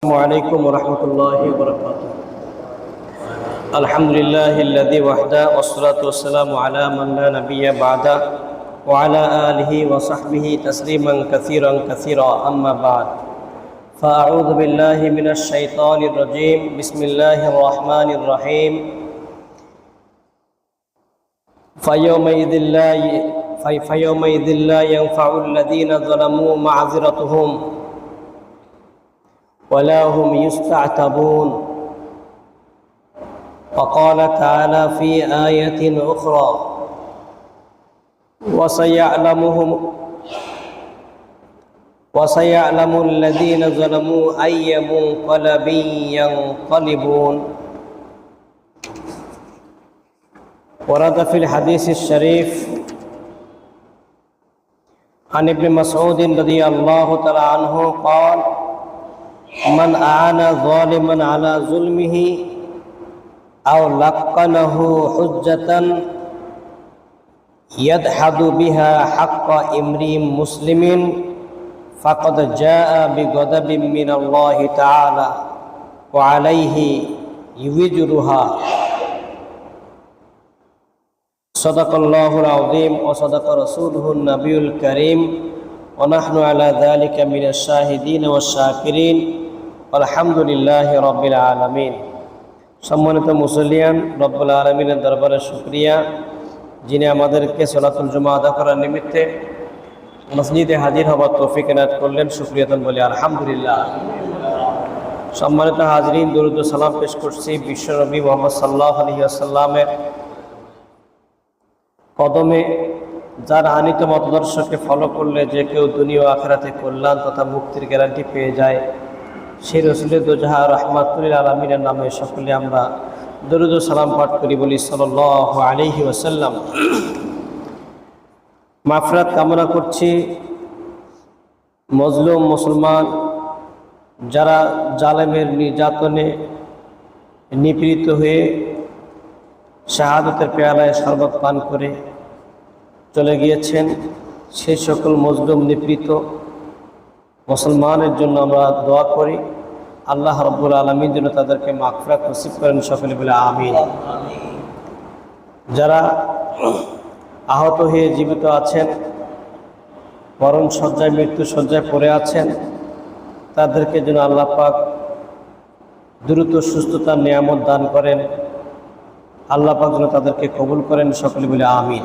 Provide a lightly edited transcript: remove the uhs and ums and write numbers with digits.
السلام عليكم ورحمة الله وبركاته. الحمد لله الذي وحده والصلاة والسلام على من لا نبي بعده وعلى آله وصحبه تسليما كثيرا كثيرا أما بعد فأعوذ بالله من الشيطان الرجيم بسم الله الرحمن الرحيم فيومئذ لا ينفع الذين ظلموا معذرتهم ولا هم يستعتبون. وقال تعالى في آية أخرى وسيعلم الذين ظلموا أي منقلب ينقلبون. ورد في الحديث الشريف عن ابن مسعود رضي الله تعالى عنه قال: من أعان ظالما على ظلمه أو لقنه حجة يدحض بها حق امرئ مسلم فقد جاء بغضب من الله تعالى وعليه وزرها. صدق الله العظيم وصدق رسوله النبي الكريم ونحن على ذلك من الشاهدين والشاكرين আলহামদুলিল্লাহ রব্বিল আলামিন। সম্মানিত মুসল্লিয়ান, রব্বুল আলামিনের দরবারে শুকরিয়া, যিনি আমাদেরকে সালাতুল জুমা আদা করার নিমিত্তে মসজিদে হাজির হবার তৌফিক এনায়েত করলেন। শুকরিয়াতন বলি আলহামদুলিল্লাহ। সম্মানিত হাজরিন, দরুদ ও সালাম পেশ করছি বিশ্বনবী মুহাম্মদ সাল্লাল্লাহু আলাইহি ওয়াসাল্লামের কদমে, যার আনিত মতাদর্শকে ফলো করলে যে কেউ দুনিয়া ও আখিরাতে কল্যাণ তথা মুক্তির গ্যারান্টি পেয়ে যায়, সেই রাসূলের দোজাহা রাহমাতুল লিল আলামিনের নামে সকলে আমরা দরুদ ও সালাম পাঠ করি, বলি সাল্লাল্লাহু আলাইহি ওয়াসাল্লাম। মাগফিরাত কামনা করছি মজলুম মুসলমান, যারা জালেমের নির্যাতনে নিপীড়িত হয়ে শাহাদাতের পেয়ালায় শরবত পান করে চলে গিয়েছেন, সেই সকল মজলুম নিপীড়িত মুসলমানের জন্য আমরা দোয়া করি। আল্লাহ রাব্বুল আলামিন যেন তাদেরকে মাগফিরাত নসিব করেন, সকলে বলে আমিন। যারা আহত হয়ে জীবিত আছেন, মরণ শয্যায় মৃত্যু শয্যায় পড়ে আছেন, তাদেরকে যেন আল্লাহ পাক দ্রুত সুস্থতার নিয়ামত দান করেন। আল্লাহ পাক যেন তাদেরকে কবুল করেন, সকলে বলে আমিন।